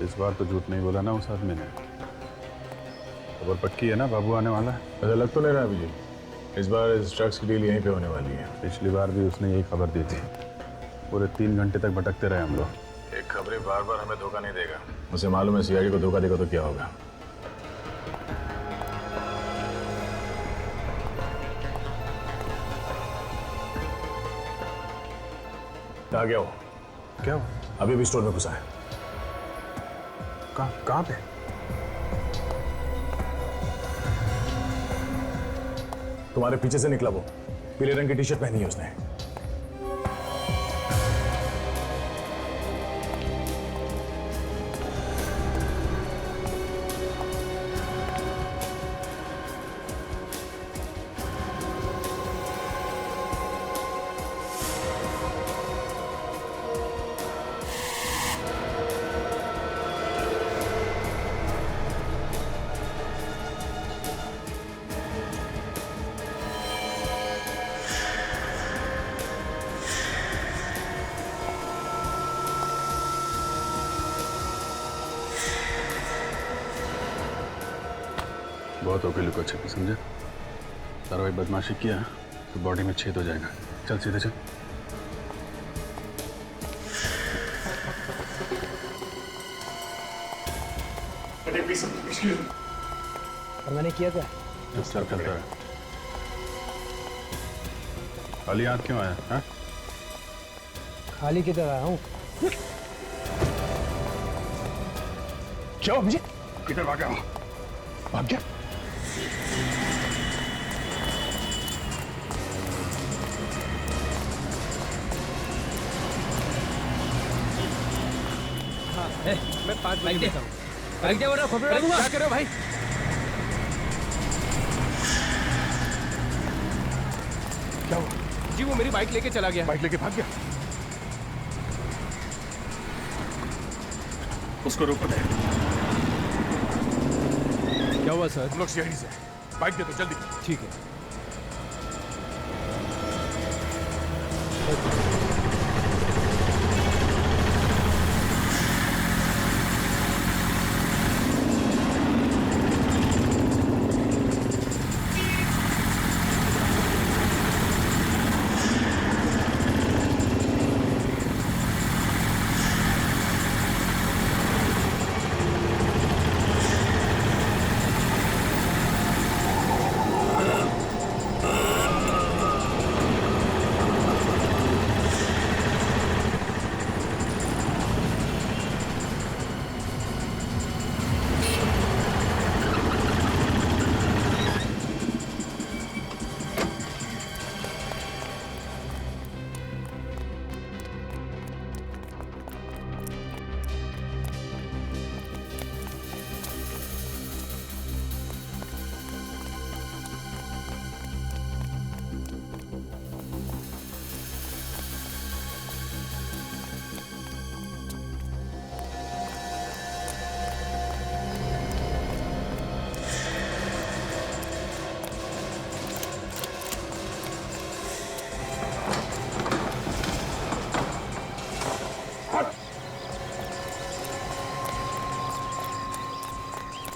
इस बार तो झूठ नहीं बोला ना उस आदमी ने। खबर पक्की है ना, बाबू आने वाला है? ऐसा लग तो नहीं रहा अभिजीत, इस बार इस ड्रग्स की डील यहीं पे होने वाली है। पिछली बार भी उसने यही खबर दी थी। पूरे 3 घंटे तक भटकते रहे हम लोग। एक खबरी बार बार हमें धोखा नहीं देगा। उसे मालूम है सीआईडी को धोखा देगा तो क्या होगा। कहाँ गया वो? क्या हुआ? अभी भी स्टोर में घुसा है। कहाँ पे? तुम्हारे पीछे से निकला वो, पीले रंग की टी शर्ट पहनी है उसने। बहुत हो गई लुको छिपी, समझे? तारा भाई बदमाशी किया तो बॉडी में छेद हो जाएगा। चल सीधे चल। और मैंने किया क्या? सर चलता है। खाली हाथ क्यों आया? हाँ? खाली किधर आया हूँ? क्यों मुझे किधर भागा हूँ? भाग गया? मैं 5 बाइक देता हूँ। बाइक दे वरना खोपड़ी दूंगा। क्या कर रहे हो भाई? क्या हुआ? जी वो मेरी बाइक लेके चला गया। बाइक लेके भाग गया? उसको रोको दे। क्या हुआ सर? हम लोग सीआईडी से। बाइक दे दो जल्दी। ठीक है।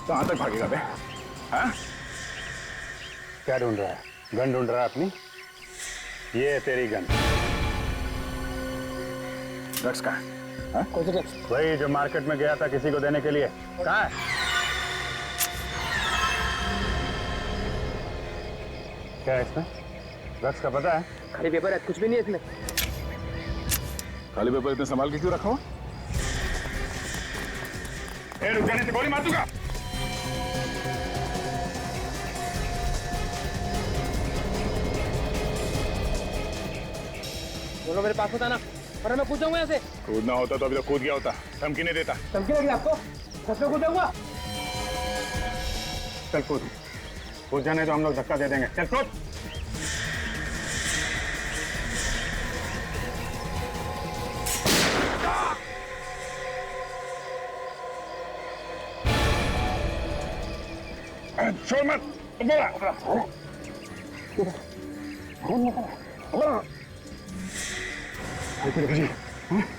कहाँ तक भागेगा बे? हाँ? क्या ढूंढ रहा है? गन ढूंढ रहा है अपनी? ये है तेरी गन। ड्रग्स कहाँ है? हाँ? कौन सा ड्रग्स? वही जो मार्केट में गया था किसी को देने के लिए। कहाँ है? क्या है इसमें? ड्रग्स का पता है? खाली पेपर है, कुछ भी नहीं है इसमें। खाली पेपर इतने संभाल के क्यों रखा हुआ? रुक जाने से गोली मार दूंगा। बोलो मेरे पास होता ना, वरना मैं कूद जाऊंगा यहाँ से। कूदना होता तो अभी तो कूद गया होता। धमकी नहीं देता। धमकी लगी आपको? सच में कूद जाऊंगा? चल कूद। कूद जाने तो हम लोग धक्का दे देंगे। चल कूद। छोड़ मत।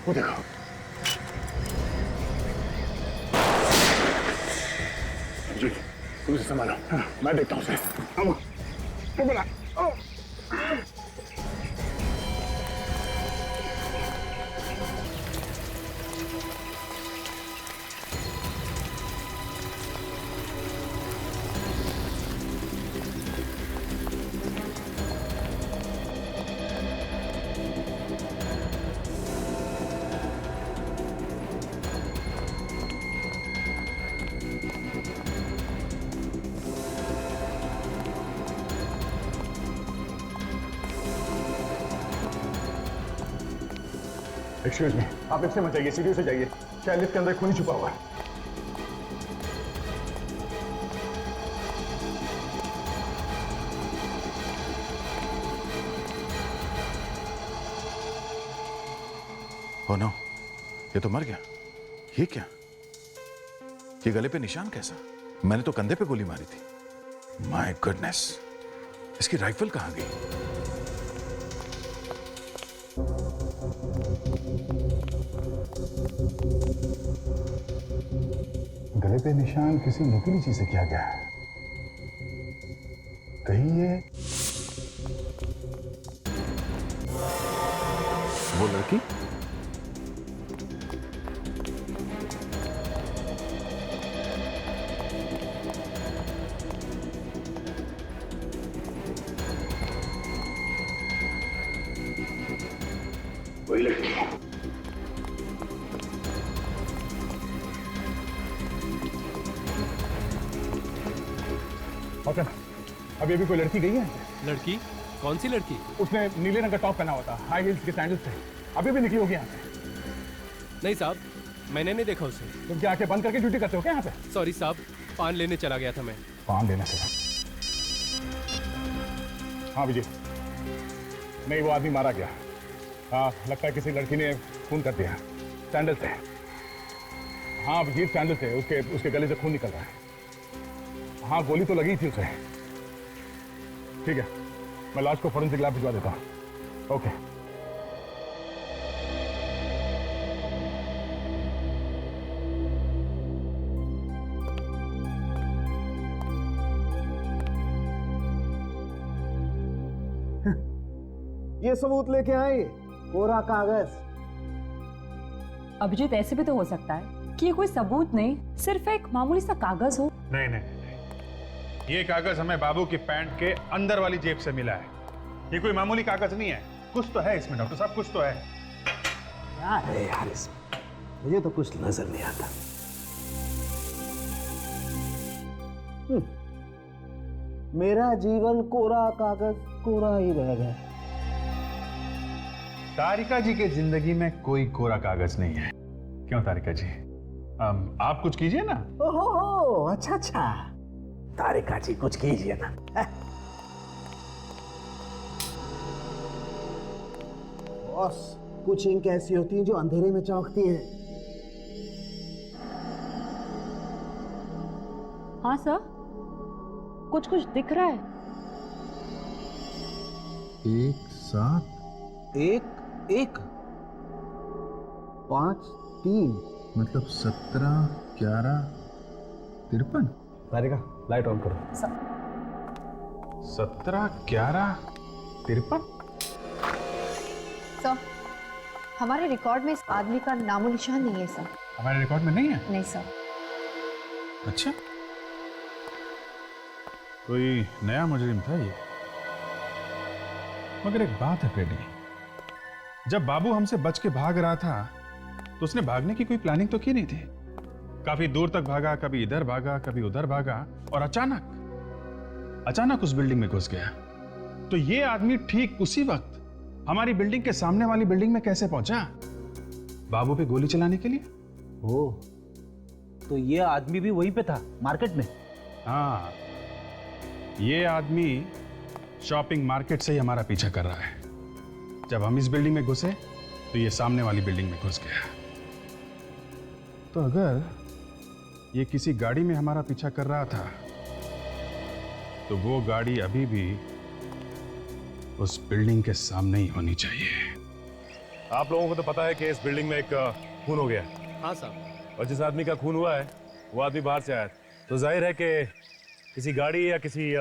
वो देखो। जी तुम इसे संभालो। हाँ, मैं देखता हूँ उसे। बोला एक्सक्यूज मी, आप इससे मत जाइए, सीढ़ियों से जाइए, शायद लिफ्ट के अंदर खून छुपा हुआ है। ओ नो, ये तो मर गया। ये क्या? ये गले पे निशान कैसा? मैंने तो कंधे पे गोली मारी थी। माय गुडनेस, इसकी राइफल कहां गई? गले पे निशान किसी नुकीली चीज से किया गया है। कहीं ये वो लड़की? वही लड़की। ओके, अभी अभी कोई लड़की गई है? लड़की? कौन सी लड़की? उसने नीले रंग का टॉप पहना हुआ था, हाई हील्स के सैंडल्स थे। अभी भी निकली होगी यहाँ से। नहीं साहब, मैंने नहीं देखा उसे। तुम क्या आंखें बंद करके ड्यूटी करते हो क्या यहाँ पे? सॉरी साहब, पान लेने चला गया था मैं। पान लेने से? हाँ विजय, नहीं वो आदमी मारा गया। हाँ, लगता है किसी लड़की ने खून कर दिया। सैंडल थे। हाँ अभिजीत, सैंडल थे। उसके गले से खून निकल रहा है। हाँ गोली तो लगी थी उसे। ठीक है, मैं लाश को फोरेंसिक लैब भिजवा देता हूँ। ओके। ये सबूत लेके आए, कोरा कागज। अभिजीत, ऐसे भी तो हो सकता है कि ये कोई सबूत नहीं, सिर्फ एक मामूली सा कागज हो। नहीं नहीं नहीं, ये कागज हमें बाबू की पैंट के अंदर वाली जेब से मिला है। ये कोई मामूली कागज नहीं है। कुछ तो है इसमें डॉक्टर साहब, कुछ तो है। क्या है यार इसमें? मुझे तो कुछ नजर नहीं आता। मेरा जीवन कोरा कागज कोरा ही रह गया। तारिका जी की जिंदगी में कोई कोरा कागज नहीं है। क्यों तारिका जी, आप कुछ कीजिए ना। ओहो, अच्छा अच्छा, तारिका जी कुछ कीजिए ना। बॉस, कुछ इंक ऐसी होती हैं जो अंधेरे में चमकती हैं। हाँ सर, कुछ कुछ दिख रहा है। 1 7 1 1 5 3 मतलब 17 11 53। तारिका लाइट ऑन करो। 17 11 53। सर, हमारे रिकॉर्ड में इस आदमी का नामो निशान नहीं है सर। हमारे रिकॉर्ड में नहीं है? नहीं सर। अच्छा, कोई नया मुजरिम था ये। मगर एक बात है फ्रेडी, जब बाबू हमसे बच के भाग रहा था तो उसने भागने की कोई प्लानिंग तो की नहीं थी। काफी दूर तक भागा, कभी इधर भागा, कभी उधर भागा, और अचानक उस बिल्डिंग में घुस गया। तो ये आदमी ठीक उसी वक्त हमारी बिल्डिंग के सामने वाली बिल्डिंग में कैसे पहुंचा? बाबू पे गोली चलाने के लिए। ओ, तो ये आदमी भी वहीं पे था, मार्केट में? हाँ, ये आदमी शॉपिंग मार्केट से ही हमारा पीछा कर रहा है। जब हम इस बिल्डिंग में घुसे तो ये सामने वाली बिल्डिंग में घुस गया। तो अगर ये किसी गाड़ी में हमारा पीछा कर रहा था तो वो गाड़ी अभी भी उस बिल्डिंग के सामने ही होनी चाहिए। आप लोगों को तो पता है कि इस बिल्डिंग में एक खून हो गया, हाँ साहब। और जिस आदमी का खून हुआ है वो आदमी बाहर से आया था। तो जाहिर है कि किसी गाड़ी या किसी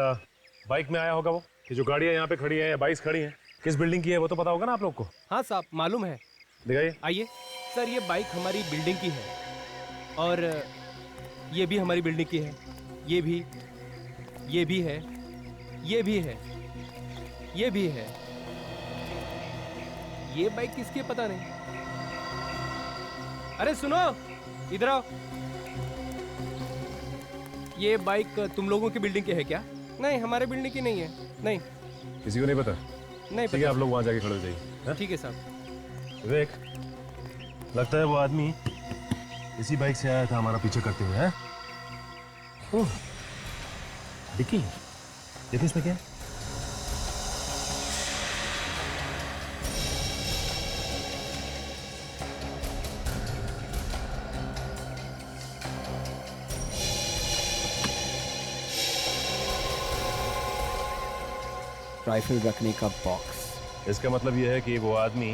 बाइक में आया होगा वो। ये जो गाड़ियाँ यहाँ पे खड़ी हैं या बाइक्स खड़ी हैं, किस बिल्डिंग की है वो तो पता होगा ना आप लोग को? हाँ साहब, मालूम है। दिखाइए। आइए सर, ये बाइक हमारी बिल्डिंग की है और ये भी हमारी बिल्डिंग की है। ये भी है, ये भी है, ये भी है। ये बाइक किसकी है पता नहीं। अरे सुनो, इधर आओ। ये बाइक तुम लोगों की बिल्डिंग की है क्या? नहीं, हमारे बिल्डिंग की नहीं है। नहीं किसी को नहीं पता? नहीं ठीक है, पता। आप लोग वहाँ जाके खड़े हो जाइए। ठीक है साहब। विवेक, लगता है वो आदमी इसी बाइक से आया था हमारा पीछे करते हुए। हैं? ओह, डिक्की, देखो इसमें क्या है? राइफल रखने का बॉक्स। इसका मतलब ये है कि वो आदमी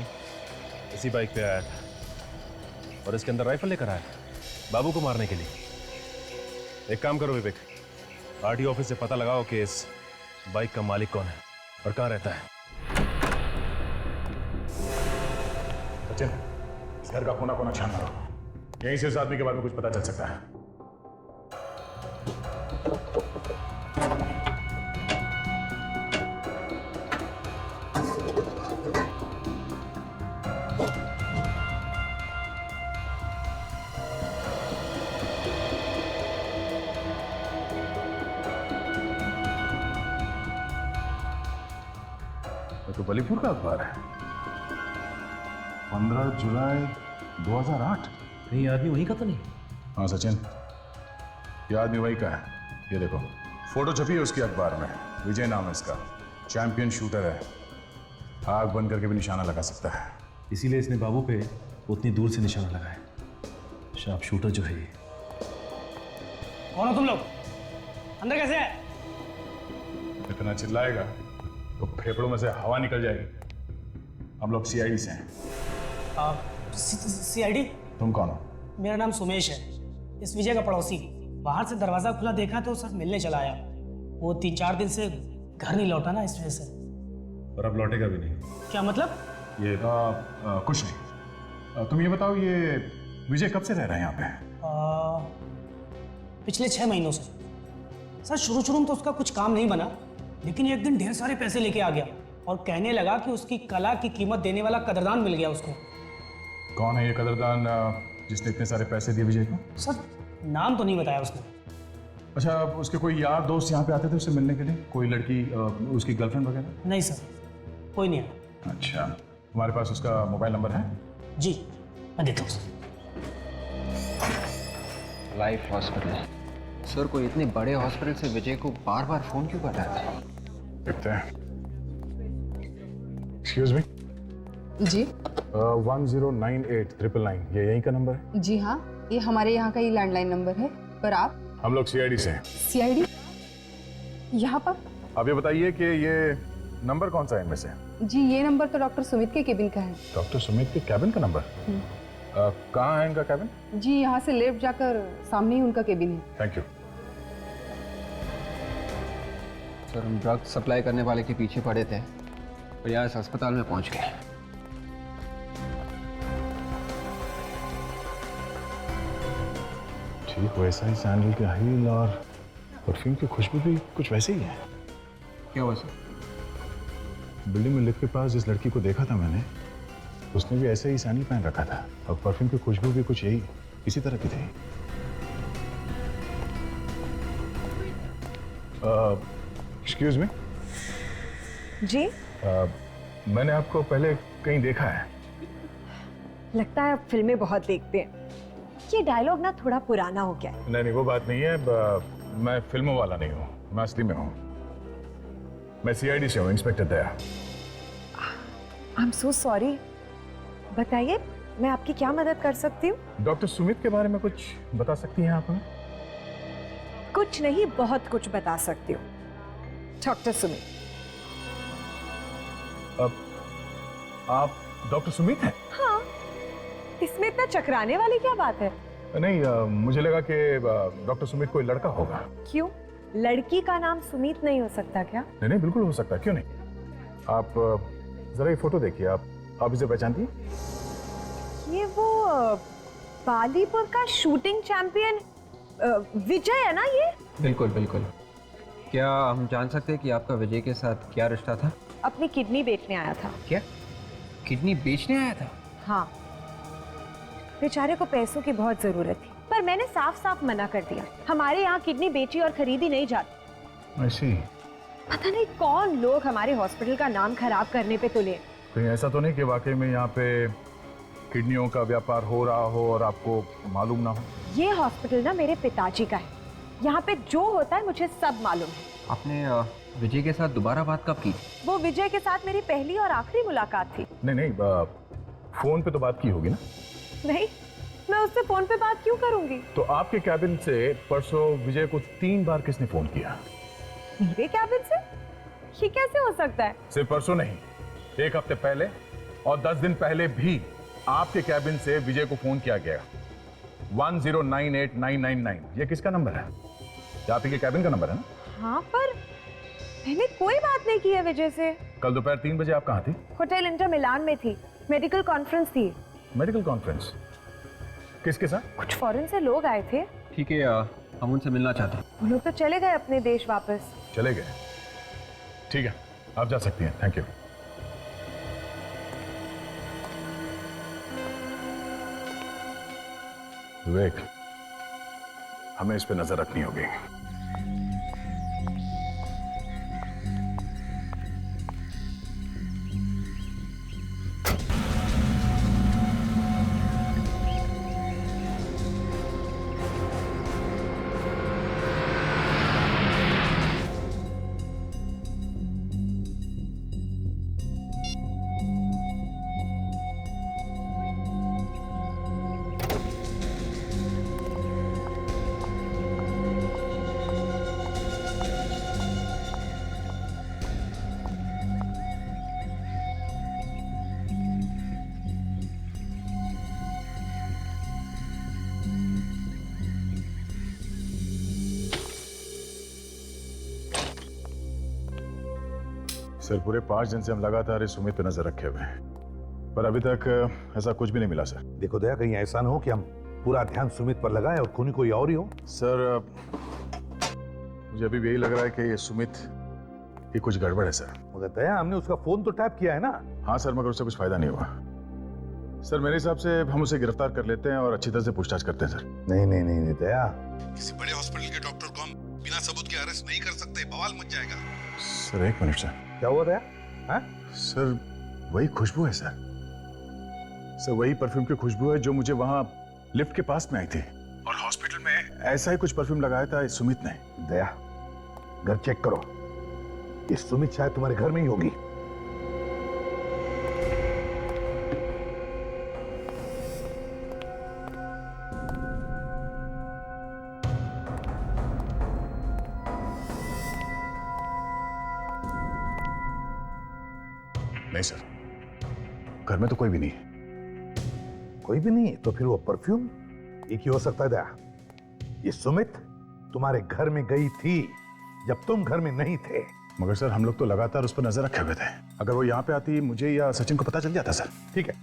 इसी बाइक पे आया था और इसके अंदर राइफल लेकर आया था बाबू को मारने के लिए। एक काम करो विवेक, आरटीओ ऑफिस से पता लगाओ कि इस बाइक का मालिक कौन है और कहाँ रहता है। सचिन, इस घर का कोना कोना छान मारो, यहीं से इस आदमी के बारे में कुछ पता चल सकता है। तो बलीपुर का अखबार है, 15 जुलाई 2008। कहीं आदमी वहीं का तो नहीं? हाँ सचिन, ये आदमी वही का है। ये देखो, फोटो छपी है उसकी अखबार में। विजय नाम है इसका, चैंपियन शूटर है, आग बंद करके भी निशाना लगा सकता है। इसीलिए इसने बाबू पे उतनी दूर से निशाना लगाया। शार्प शूटर जो है ये। कौन हो तुम लोग? अंदर कैसे है? इतना चिल्लाएगा तो फेफड़ों में से हवा निकल जाएगी। हम लोग सीआईडी से हैं। सीआईडी? तुम कौन हो? मेरा नाम सुमेश है, इस विजय का पड़ोसी। बाहर से दरवाजा खुला देखा तो सर मिलने चला आया। वो 3-4 दिन से घर नहीं लौटा ना, इस वजह से। और अब लौटेगा भी नहीं। क्या मतलब? ये कुछ नहीं। तुम ये बताओ, ये विजय कब से रह रहे हैं यहाँ पे? पिछले 6 महीनों से। सर शुरू में तो उसका कुछ काम नहीं बना, लेकिन एक दिन ढेर सारे पैसे लेके आ गया और कहने लगा कि उसकी कला की कीमत देने वाला कदरदान मिल गया उसको। कौन है ये कदरदान जिसने इतने सारे पैसे दिए विजय को? सर नाम तो नहीं बताया उसने। अच्छा, उसके कोई यार दोस्त यहाँ पे आते थे उससे मिलने के लिए? कोई लड़की, उसकी गर्लफ्रेंड वगैरह? नहीं सर, कोई नहीं आया। अच्छा, तुम्हारे पास उसका मोबाइल नंबर है? जी, मैं देता हूँ सर। Life hospital. सर, कोई इतने बड़े हॉस्पिटल से विजय को बार बार फोन क्यों कर रहा है? देखते हैं। Excuse me. जी 1098-999, ये यहीं का नंबर है? जी हाँ, ये हमारे यहाँ का ही लैंडलाइन नंबर है। पर आप? हम लोग सीआईडी से हैं। सीआईडी? यहाँ पर? आप ये बताइए कि ये नंबर कौन सा है इनमें से? जी, ये नंबर तो डॉक्टर सुमित के केबिन का है। डॉक्टर सुमित के कैबिन का नंबर? कहाँ है इनका कैबिन? जी, यहाँ से लेफ्ट जाकर सामने ही उनका केबिन है। Thank you. सर, हम ड्रग सप्लाई करने वाले के पीछे पड़े थे और यहाँ इस अस्पताल में पहुँच गए। ठीक वैसा ही सैंडल का हील और परफ्यूम की खुशबू भी कुछ वैसे ही है। क्या हुआ सर? बिल्डिंग में लिफ्ट के पास जिस लड़की को देखा था मैंने, उसने भी ऐसे ही सैंडल पहन रखा था और परफ्यूम की खुशबू भी कुछ यही इसी तरह की थी। Excuse me. जी, मैंने आपको पहले कहीं देखा है। लगता है आप फिल्में बहुत देखते हैं। ये डायलॉग ना थोड़ा पुराना हो गया है। नहीं, वो बात नहीं है। मैं फिल्मों वाला नहीं हूँ, मैं असली में हूँ। मैं सीआईडी से हूँ, inspector Daya. I am so sorry. बताइए, मैं आपकी क्या मदद कर सकती हूँ? डॉक्टर सुमित के बारे में कुछ बता सकती हैं आप हमें? कुछ नहीं, बहुत कुछ बता सकती हूँ। डॉक्टर सुमित। आप डॉक्टर सुमित हैं? हाँ, इसमें इतना चकराने वाली क्या बात है? नहीं, मुझे लगा कि डॉक्टर सुमित कोई लड़का होगा। क्यों? लड़की का नाम सुमित नहीं हो सकता क्या? नहीं नहीं, बिल्कुल हो सकता है, क्यों नहीं। आप जरा ये फोटो देखिए, आप इसे पहचानती हैं? ये वो बालीपुर का शूटिंग चैंपियन विजय है ना ये? बिल्कुल बिल्कुल। क्या हम जान सकते हैं कि आपका विजय के साथ क्या रिश्ता था? अपनी किडनी बेचने आया था। क्या किडनी बेचने आया था? हाँ, बेचारे को पैसों की बहुत जरूरत थी, पर मैंने साफ साफ मना कर दिया। हमारे यहाँ किडनी बेची और खरीदी नहीं जाती। ऐसी पता नहीं कौन लोग हमारे हॉस्पिटल का नाम खराब करने पे तुले। कहीं ऐसा तो नहीं कि वाकई में यहाँ पे किडनियों का व्यापार हो रहा हो और आपको मालूम ना हो? ये हॉस्पिटल ना मेरे पिताजी का है, यहाँ पे जो होता है मुझे सब मालूम है। आपने विजय के साथ दोबारा बात कब की? वो विजय के साथ मेरी पहली और आखिरी मुलाकात थी। नहीं नहीं, फोन पे तो बात की होगी ना? नहीं, मैं उससे फोन पे बात क्यों करूंगी? तो आपके कैबिन से परसों विजय को 3 बार किसने फोन किया? मेरे कैबिन से? ये कैसे हो सकता है? सिर्फ परसों नहीं, 1 हफ्ते पहले और 10 दिन पहले भी आपके कैबिन से विजय को फोन किया गया। 10989999। ये किसका नंबर है? ये आप ही के कैबिन का नंबर है ना? हाँ, पर मैंने कोई बात नहीं की है विजय से। कल दोपहर 3 बजे आप कहाँ थी? होटल इंटर मिलान में थी, मेडिकल कॉन्फ्रेंस थी। Medical conference? किसके साथ? कुछ फॉरेन से लोग आए थे। ठीक है, हम उनसे मिलना चाहते हैं। वो लोग तो चले गए अपने देश वापस। चले गए? ठीक है, आप जा सकती हैं। Thank you. विवेक, हमें इस पे नजर रखनी होगी। सर, पूरे 5 दिन से हम लगातार इस सुमित पे नजर रखे हुए हैं, पर अभी तक ऐसा कुछ भी नहीं मिला सर। देखो दया, कहीं ऐसा ना हो कि हम पूरा ध्यान सुमित पर लगाएं और खूनी कोई और ही हो। सर, मुझे अभी भी यही लग रहा है कि ये सुमित की कुछ गड़बड़ है सर। मगर दया, हमने उसका फोन तो टैप किया है ना? हाँ सर, मगर उससे कुछ फायदा नहीं हुआ। सर, मेरे हिसाब से हम उसे गिरफ्तार कर लेते हैं और अच्छी तरह से पूछताछ करते हैं सर। नहीं नहीं नहीं, नहीं दया, किसी बड़े हॉस्पिटल के डॉक्टर को हम बिना सबूत के अरेस्ट नहीं कर सकते, बवाल मच जाएगा। Sir 1 minute sir. क्या हुआ दया? हाँ? सर, वही खुशबू है सर। सर, वही परफ्यूम की खुशबू है जो मुझे वहां लिफ्ट के पास में आई थी, और हॉस्पिटल में ऐसा ही कुछ परफ्यूम लगाया था इस सुमित ने। दया, घर चेक करो, ये सुमित शायद तुम्हारे घर में ही होगी। नहीं सर, घर में तो कोई भी नहीं है। कोई भी नहीं? तो फिर वो परफ्यूम एक ही हो सकता है दया। ये सुमित तुम्हारे घर में गई थी जब तुम घर में नहीं थे। मगर सर, हम लोग तो लगातार उस पर नजर रखे हुए थे। अगर वो यहाँ पे आती, मुझे या सचिन को पता चल जाता सर। ठीक है,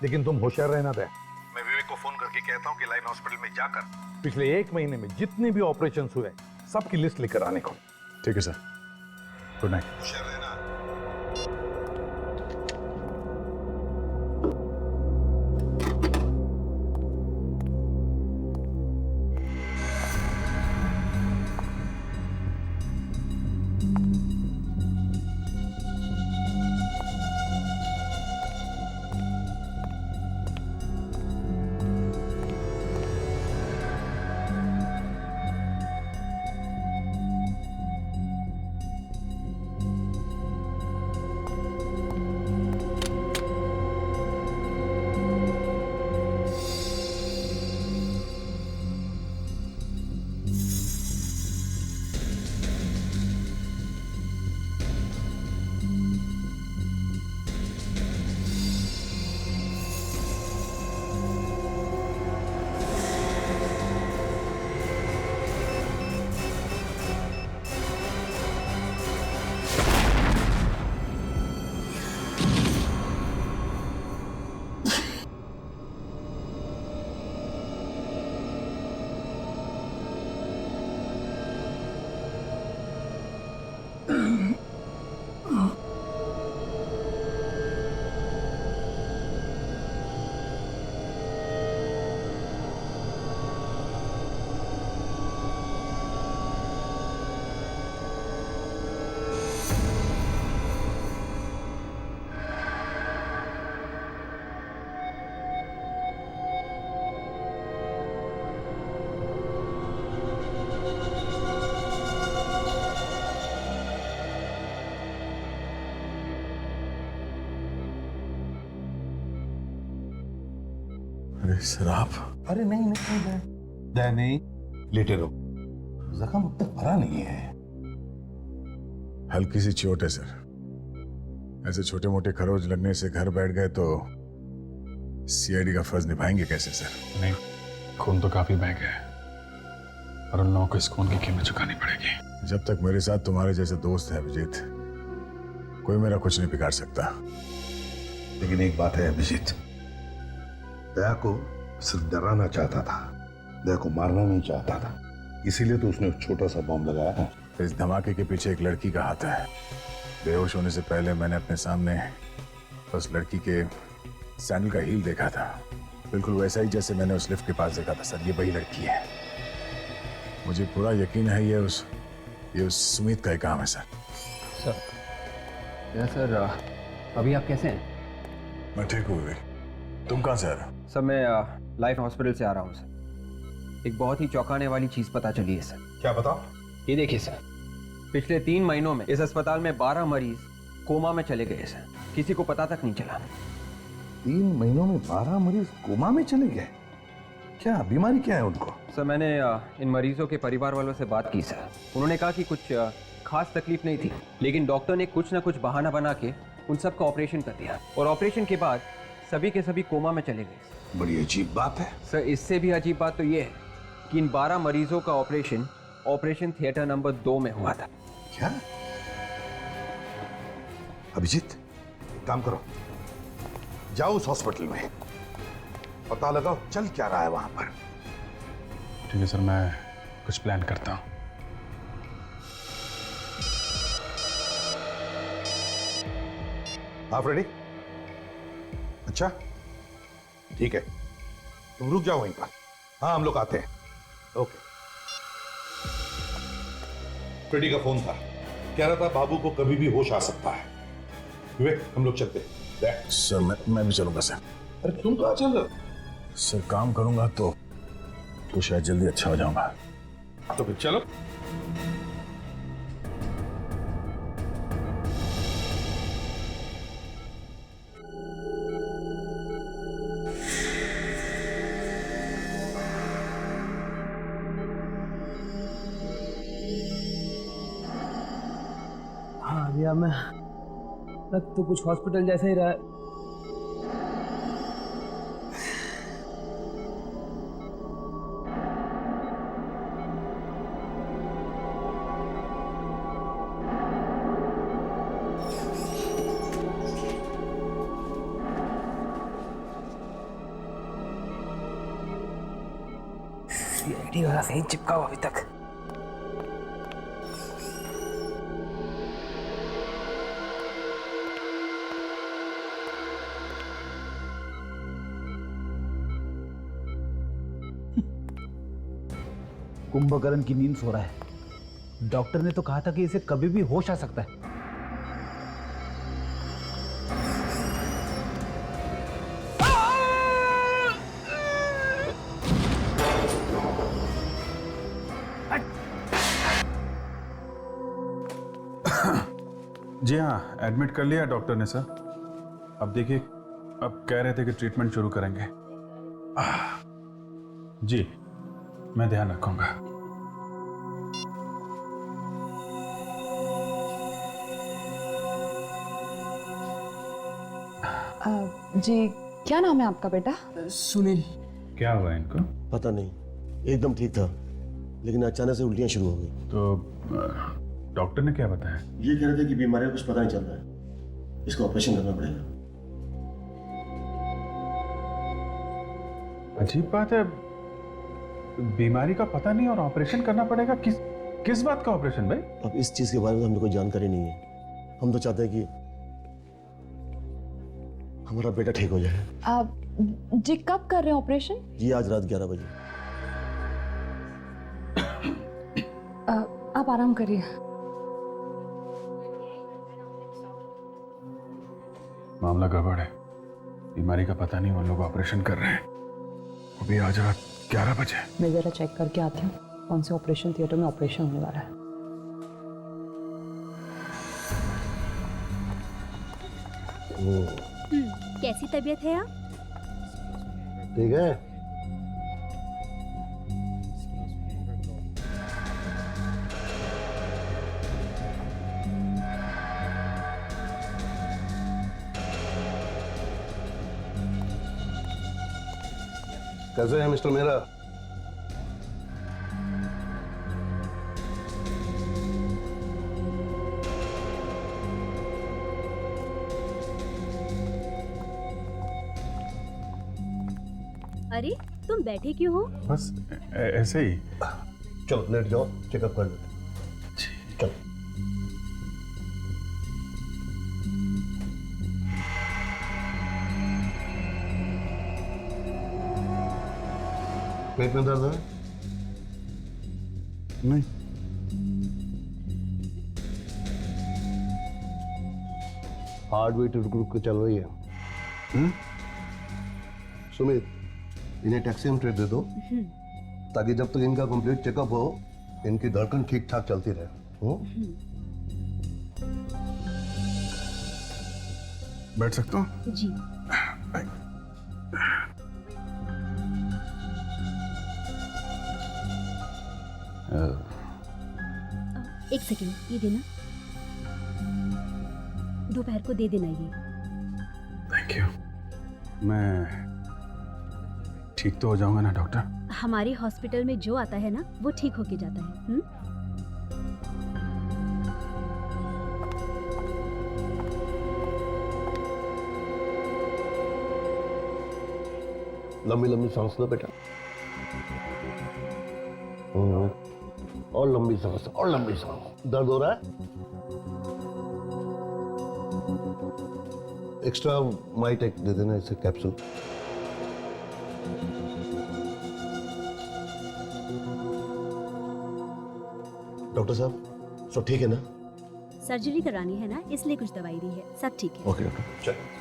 लेकिन तुम होशियार रहना दया। मैं विवेक को फोन करके कहता हूँ कि लाइन हॉस्पिटल में जाकर पिछले 1 महीने में जितने भी ऑपरेशन हुए सबकी लिस्ट लेकर आने को। ठीक है सर, गुड नाइट। होशियार रहना। अरे शराब। अरे नहीं नहीं दया, दया नहीं, लेटे रहो, जख्म अब तक भरा नहीं है। हल्की सी चोट है सर। ऐसे छोटे मोटे खरोच लगने से घर बैठ गए तो सीआईडी का फर्ज निभाएंगे कैसे सर? नहीं, खून तो काफी बह गया है और उन लोगों को इस खून की कीमत चुकानी पड़ेगी। जब तक मेरे साथ तुम्हारे जैसे दोस्त है अभिजीत, कोई मेरा कुछ नहीं बिगाड़ सकता। लेकिन एक बात है अभिजीत, दया को सिर्फ डराना चाहता था, दया को मारना नहीं चाहता था, इसीलिए तो उसने छोटा सा बॉम्ब लगाया है। इस धमाके के पीछे एक लड़की का हाथ है। बेहोश होने से पहले मैंने अपने सामने उस लड़की के सैंडल का हील देखा था, बिल्कुल वैसा ही जैसे मैंने उस लिफ्ट के पास देखा था सर। ये वही लड़की है, मुझे पूरा यकीन है ये उस सुमित का ही काम है सर। सर अभी आप कैसे हैं? मैं ठीक हूँ विवेक, तुम कहाँ से आ रहे हो? सर मैं लाइफ हॉस्पिटल से आ रहा हूँ सर। एक बहुत ही चौंकाने वाली चीज पता चली है सर। क्या बताओ? ये देखिए सर, पिछले 3 महीनों में इस अस्पताल में 12 मरीज कोमा में चले गए सर, किसी को पता तक नहीं चला। 3 महीनों में 12 मरीज कोमा में चले गए? क्या बीमारी क्या है उनको? सर मैंने इन मरीजों के परिवार वालों से बात की सर। उन्होंने कहा कि कुछ खास तकलीफ नहीं थी, लेकिन डॉक्टर ने कुछ ना कुछ बहाना बना के उन सब का ऑपरेशन कर दिया और ऑपरेशन के बाद सभी के सभी कोमा में चले गए। बड़ी अजीब बात है सर। इससे भी अजीब बात तो ये है कि इन 12 मरीजों का ऑपरेशन थिएटर नंबर 2 में हुआ था। क्या? अभिजीत काम करो, जाओ उस हॉस्पिटल में, पता लगाओ चल क्या रहा है वहां पर। ठीक है सर, मैं कुछ प्लान करता हूँ। आप रेडी? अच्छा ठीक है, तुम रुक जाओ वहीं पर। हाँ हम लोग आते हैं। ओके। फ्रेडी का फोन था, कह रहा था बाबू को कभी भी होश आ सकता है। विवेक हम लोग चलते हैं। सर मैं भी चलूंगा सर। अरे तुम कहाँ चल रहे हो? सर काम करूंगा तो शायद जल्दी अच्छा हो जाऊंगा। तो फिर चलो। हाँ भैया, मैं लग तो कुछ हॉस्पिटल जैसा ही रहा है। सीआईडी वाला सही चिपका हुआ अभी तक। कुंभकर्ण की नींद सो रहा है। डॉक्टर ने तो कहा था कि इसे कभी भी होश आ सकता है। जी हाँ, एडमिट कर लिया डॉक्टर ने सर। अब देखिए, अब कह रहे थे कि ट्रीटमेंट शुरू करेंगे। जी मैं ध्यान रखूंगा। जी क्या नाम है आपका बेटा? सुनील। क्या हुआ इनको? पता नहीं, एकदम ठीक था लेकिन अचानक से उल्टियां शुरू हो गई। तो डॉक्टर ने क्या बताया? ये कह रहे थे कि बीमारी का कुछ पता नहीं चल रहा है, इसको ऑपरेशन करना पड़ेगा। अजीब बात है, बीमारी का पता नहीं और ऑपरेशन करना पड़ेगा। किस बात का ऑपरेशन भाई? अब इस चीज के बारे में हमें कोई जानकारी नहीं है। हम तो चाहते हैं कि हमारा बेटा ठीक हो जाए। आप जी कब कर रहे हैं ऑपरेशन? जी आज रात 11 बजे। आप आराम करिए। मामला गड़बड़ है, बीमारी का पता नहीं, वो लोग ऑपरेशन कर रहे हैं। अभी आज रात 11 बजे। मैं जरा चेक करके आती हूँ कौन से ऑपरेशन थिएटर में ऑपरेशन होने वाला है। कैसी तबीयत है आप? ठीक है। कैसे है मिस्टर मेहरा? अरे तुम बैठे क्यों हो? बस ऐसे ही। चलो लेट जाओ, चेकअप कर लेते। चलो। पेट में दर्द है? नहीं। हार्ट बीट रुक रुक के चल रही है। सुमित, इन्हें टैक्सीम ट्रेड दे दो ताकि जब तक इनका कंप्लीट चेकअप हो इनकी धड़कन ठीक ठाक चलती रहे। बैठ सकता हूँ? जी। एक सेकेंड, ये देना, दोपहर को दे देना ये। Thank you. मैं ठीक तो हो जाऊंगा ना डॉक्टर? हमारे हॉस्पिटल में जो आता है ना वो ठीक होके जाता है। लंबी लंबी सांस लो बेटा। और लंबी सांस, और लंबी सांस। दर्द हो रहा है? एक्स्ट्रा माइटेक दे देना इसे कैप्सूल। डॉक्टर साहब सब ठीक है ना? सर्जरी करानी है ना, इसलिए कुछ दवाई दी है, सब ठीक है। ओके डॉक्टर, चलो।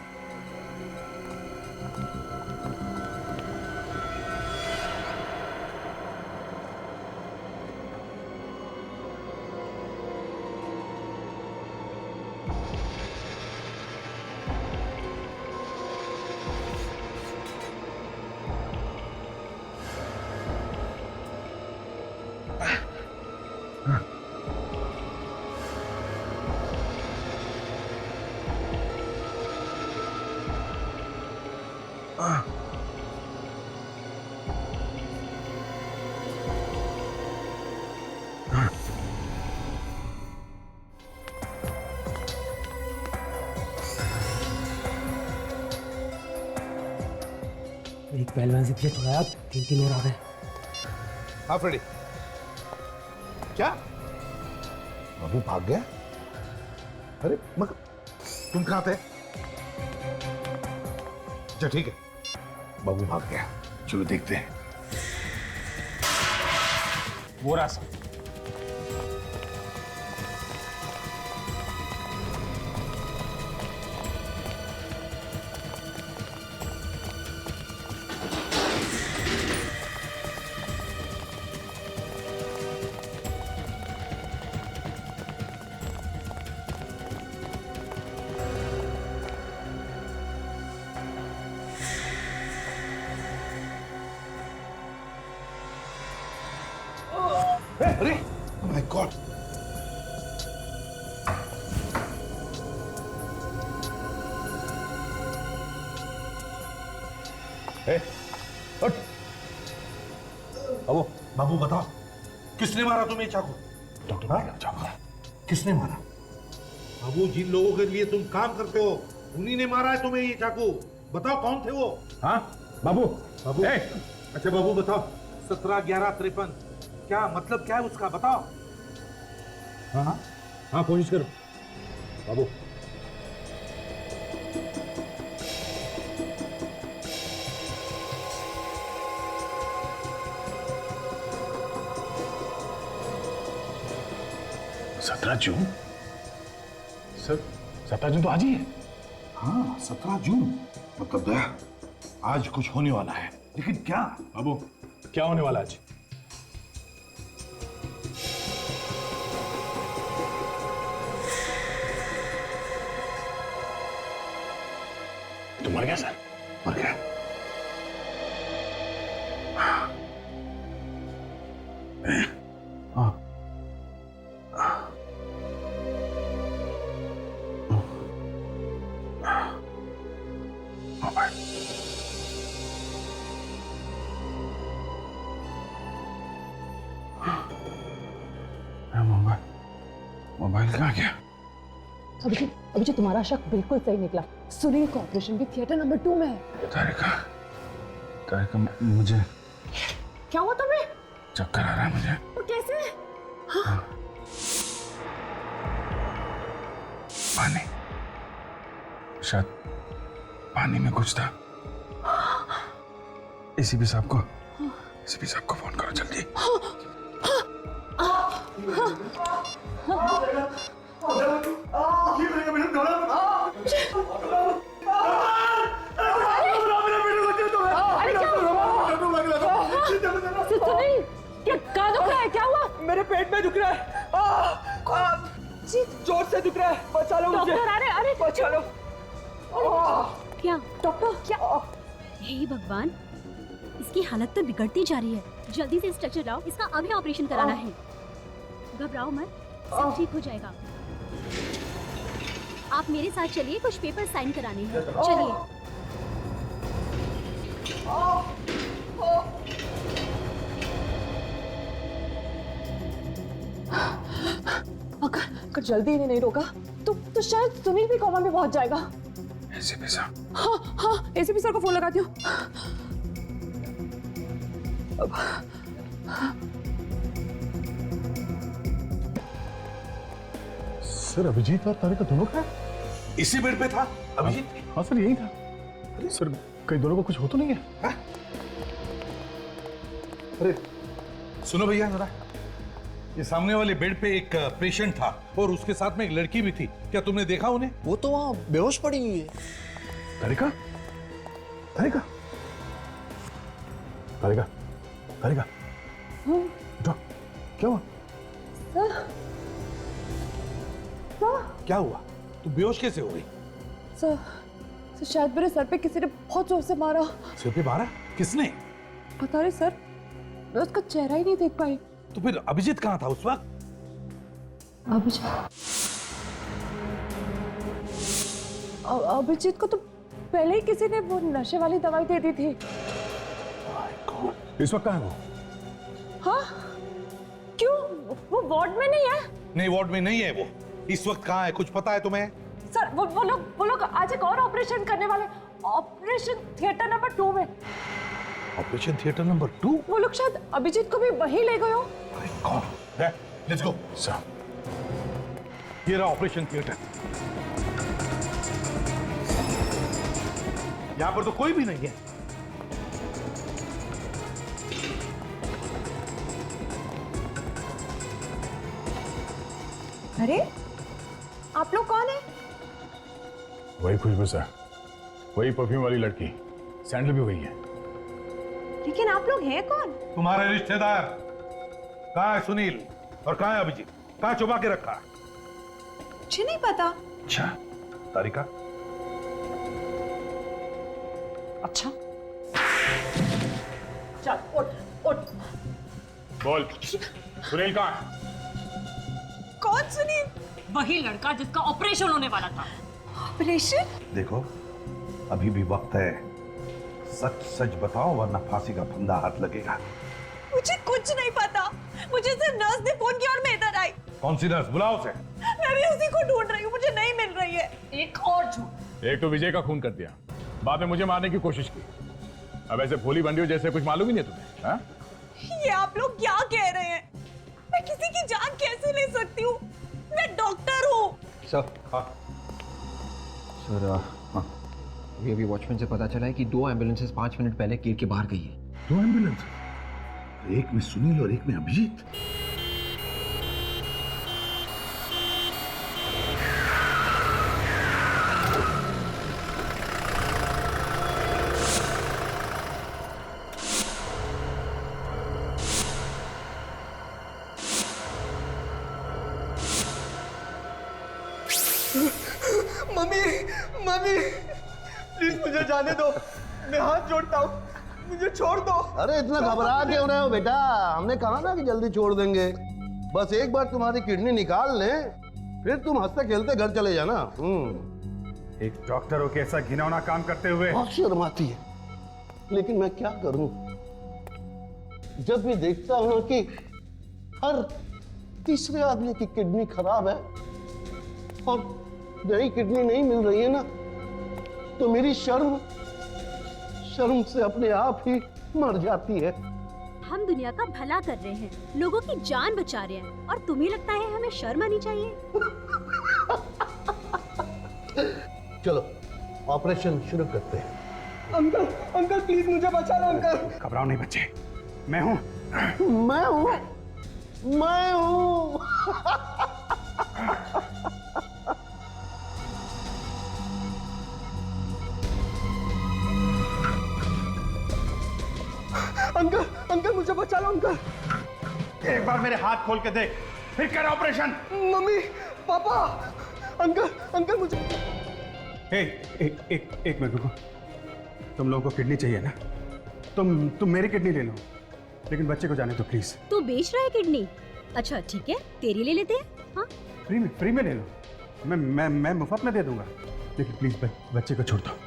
एक पहलवान से पीछे छुड़ाया, 3 और आ गए। हाँ फ्रेडी, क्या बाबू भाग गया? अरे मगर तुम कहाँ थे? अच्छा ठीक है, बाबू भाग गया। चलो देखते हैं। वो रास्ता। अरे माय गॉड, उठ। बाबू बाबू बताओ, किसने मारा तुम्हें चाकू? डॉक्टर चाकू किसने मारा? बाबू जिन लोगों के लिए तुम काम करते हो उन्हीं ने मारा है तुम्हें ये चाकू। बताओ कौन थे वो? हाँ बाबू। बाबू अच्छा बाबू बताओ, 17-11-53 क्या मतलब, क्या है उसका बताओ। हाँ हाँ हाँ, कोशिश करो बाबू। जून सर, 17 जून तो आज ही है। हाँ 17 जून, मतलब दया आज कुछ होने वाला है, लेकिन क्या? बाबू क्या होने वाला आज? तो मर गया सर, मर गया। हाँ मोबाइल कहाँ गया? अभिजीत तुम्हारा शक बिल्कुल सही निकला। सुनील का ऑपरेशन भी थिएटर नंबर 2 में है। तारिका मुझे क्या हुआ तुम्हें? चक्कर आ रहा है मुझे। तो कैसे? हाँ। पानी, शायद पानी में कुछ था। एसीपी साहब को फोन करो जल्दी। क्या दुख रहा है? क्या हुआ? मेरे पेट में दुख रहा है। जोर से दुख रहा है, बचा लो मुझे। डॉक्टर, अरे बचा लो। क्या डॉक्टर क्या? हे भगवान, इसकी हालत तो बिगड़ती जा रही है। जल्दी से स्ट्रक्चर लाओ, इसका अभी ऑपरेशन कराना है। घबराओ मत, सब ठीक हो जाएगा। आप मेरे साथ चलिए, कुछ पेपर साइन कराने हैं। चलिए। अगर जल्दी इन्हें नहीं रोका तो शायद सुनील भी कोमा में पहुंच जाएगा। एसीपी साहब। हाँ, एसीपी सर को फोन लगाती हूँ। सर अभिजीत और तारिका दोनों का इसी बेड पे था अभिजीत? हाँ सर यही था। अरे सर कहीं दोनों को कुछ हो तो नहीं है? हाँ? अरे सुनो भैया जरा, ये सामने वाले बेड पे एक पेशेंट था और उसके साथ में एक लड़की भी थी। क्या तुमने देखा उन्हें? वो तो वहां बेहोश पड़ी हुई है। तारिका, तारिका, तारिका, तारिका, उठो। क्या हुआ? क्या हुआ? तू बेहोश कैसे हो गई? सर शायद मेरे सर पे किसी ने बहुत जोर से मारा। सिर पे मारा? किसने? पता नहीं सर, मैं उसका चेहरा ही नहीं देख पाई। तो फिर अभिजीत कहाँ था उस वक्त? अभिजीत को तो पहले ही किसी ने वो नशे वाली दवाई दे दी थी। इस वक्त कहाँ है वो? हाँ? क्यों? वो वार्ड में नहीं है? नहीं वार्ड में नहीं है वो। इस वक्त कहाँ है, कुछ पता है तुम्हें? सर वो लोग आज एक और ऑपरेशन करने वाले। ऑपरेशन थिएटर नंबर 2 में। Operation theatre number 2? वो लोग शायद अभिजीत को भी वहीं ले गए हो। कौन? Let's go. सर ये रहा ऑपरेशन थिएटर। यहां पर तो कोई भी नहीं है। अरे आप लोग कौन है? वही खुशबू सर, वही परफ्यूम वाली लड़की, सैंडल भी वही है। लेकिन आप लोग हैं कौन? तुम्हारे रिश्तेदार। कहाँ है सुनील और कहाँ है अभिजीत? कहाँ छुपा के रखा? मुझे नहीं पता। अच्छा तारिका? अच्छा चल उठ। बोल सुनील कहाँ है? कौन सुनील? वही लड़का जिसका ऑपरेशन होने वाला था। ऑपरेशन? देखो अभी भी वक्त है, सच सच बताओ वरना फांसी का फंदा हाथ लगेगा। मुझे कुछ नहीं पता। मुझे सिर्फ नर्स ने फोन किया और मैं इधर आई। कौन सी नर्स? बुलाओ उसे। मैं भी उसी को ढूंढ रही हूँ, मुझे नहीं मिल रही है। एक और झूठ। एक तो विजय का खून कर दिया, बाद में मुझे मारने की कोशिश की। अब ऐसे भोली बंदी हो जैसे कुछ मालूम ही नहीं तुम्हें। हाँ? ये आप लोग क्या कह रहे हैं? मैं किसी की जान कैसे ले सकती हूँ? मैं डॉक्टर हूँ। सर सर हाँ, ये अभी वॉचमैन से पता चला है कि 2 एम्बुलेंसेस 5 मिनट पहले गेट के बाहर गई है। 2 एम्बुलेंस, एक में सुनील और एक में अभिजीत। मम्मी मम्मी प्लीज मुझे जाने दो, मैं हाथ जोड़ता हूँ, मुझे छोड़ दो। अरे इतना घबरा क्यों रहे हो बेटा? हमने कहा ना कि जल्दी छोड़ देंगे। बस एक बार तुम्हारी किडनी निकाल लें, फिर तुम हंसते खेलते घर चले जाना। एक डॉक्टर हो के ऐसा घिनौना काम करते हुए बहुत शर्म आती है, लेकिन मैं क्या करूं? जब भी देखता हूं कि हर तीसरे आदमी की किडनी खराब है और नई किडनी नहीं मिल रही है ना, तो मेरी शर्म से अपने आप ही मर जाती है। हम दुनिया का भला कर रहे हैं, लोगों की जान बचा रहे हैं, और तुम्हें लगता है हमें शर्म आनी चाहिए? चलो ऑपरेशन शुरू करते हैं। अंकल अंकल प्लीज मुझे बचा लो अंकल। घबराओ नहीं बच्चे, मैं हूं। मैं हूं। अंकल अंकल मुझे बचा लो अंकल। एक बार मेरे हाथ खोल के देख, फिर कर operation. Mummy papa uncle uncle मुझे एक मिनट रुको। तुम लोगों को किडनी चाहिए ना? तुम मेरी किडनी ले लो, लेकिन बच्चे को जाने दो प्लीज। तू बेच रहा है किडनी? अच्छा ठीक है, तेरी ले लेते हैं। हाँ फ्री में ले लो, मैं मुफ्त में दे दूंगा, लेकिन प्लीज बच्चे को छोड़ दो।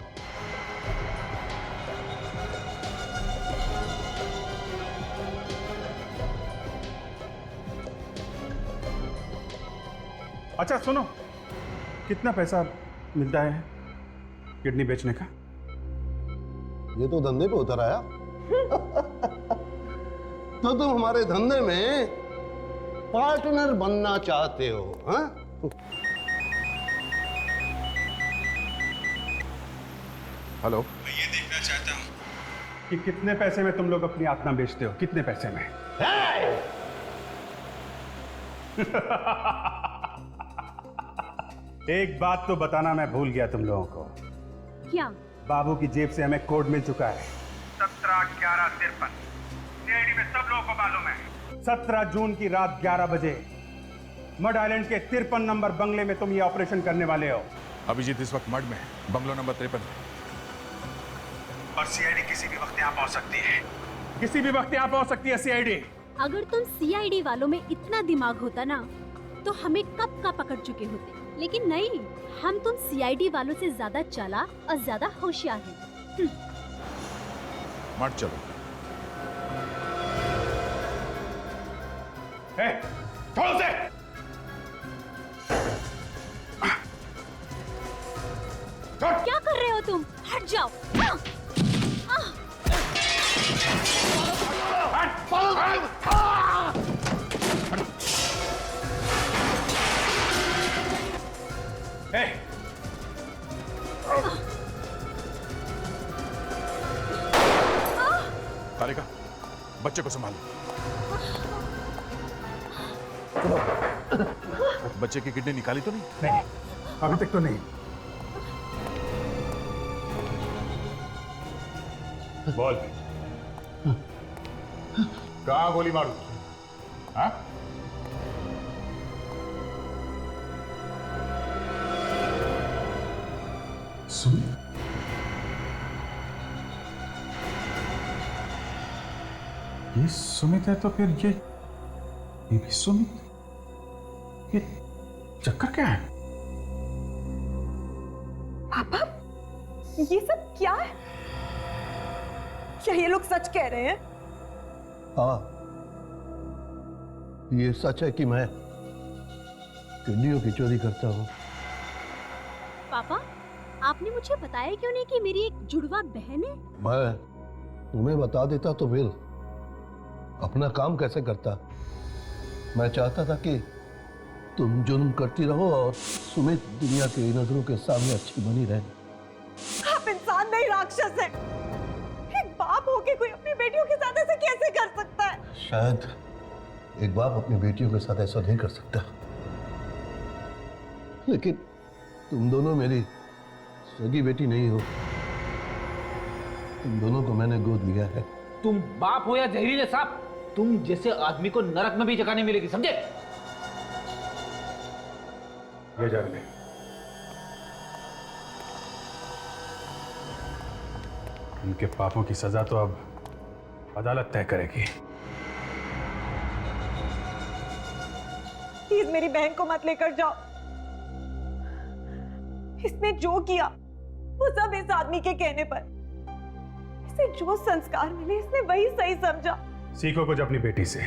अच्छा सुनो, कितना पैसा मिलता है किडनी बेचने का? ये तो धंधे पे उतर आया। तो तुम हमारे धंधे में पार्टनर बनना चाहते हो? हाँ? हेलो, मैं ये देखना चाहता हूँ कि कितने पैसे में तुम लोग अपनी आत्मा बेचते हो, कितने पैसे में? एक बात तो बताना मैं भूल गया तुम लोगों को। क्या? बाबू की जेब से हमें कोड मिल चुका है 17/11/53। सीआईडी में सब लोगों को मालूम है 17 जून की रात 11 बजे मड आइलैंड के 53 नंबर बंगले में तुम ये ऑपरेशन करने वाले हो। अभिजीत इस वक्त मड में है, बंगलो नंबर 53। और सीआईडी किसी भी वक्त यहाँ पहुंच सकती है, किसी भी वक्त यहाँ पहुंच सकती है सीआईडी। अगर तुम सीआईडी वालों में इतना दिमाग होता ना, तो हमें कब का पकड़ चुके होते, लेकिन नहीं, हम तुम सीआईडी वालों से ज्यादा चालाक और ज्यादा होशियार हैं। मत चलो। छोड़ो उसे। क्या कर रहे हो तुम? हट जाओ। तारिका, बच्चे को संभालो। बच्चे की किडनी निकाली तो नहीं? नहीं, अभी तक तो नहीं। बोल, कहाँ गोली मारूं? हाँ? सुमित, ये सुमित है तो फिर ये भी सुमित। ये चक्कर क्या है? पापा, ये सब क्या है? क्या ये लोग सच कह रहे हैं? हाँ, ये सच है कि मैं किडनियों की चोरी करता हूँ। पापा, आपने मुझे बताया क्यों नहीं कि मेरी एक जुड़वा बहन है? मैं तुम्हें बता देता तो फिर अपना काम कैसे करता। मैं चाहता था कि तुम जुल्म करती रहो और सुमित दुनिया की नजरों के सामने अच्छी बनी रहे। आप इंसान नहीं, राक्षस है। एक बाप होके कोई अपनी बेटियों के साथ ऐसे कैसे कर सकता है? शायद एक बाप अपनी बेटियों के साथ ऐसा नहीं कर सकता, लेकिन तुम दोनों मेरी सगी बेटी नहीं हो। तुम दोनों को मैंने गोद लिया है। तुम बाप हो या जहरीले सांप, तुम जैसे आदमी को नरक में भी जगह नहीं मिलेगी, समझे? ये जा रहे। उनके पापों की सजा तो अब अदालत तय करेगी। प्लीज मेरी बहन को मत लेकर जाओ। इसने जो किया वो सब इस आदमी के कहने पर। इसे जो संस्कार मिले इसने वही सही समझा। सीखो कुछ अपनी बेटी से।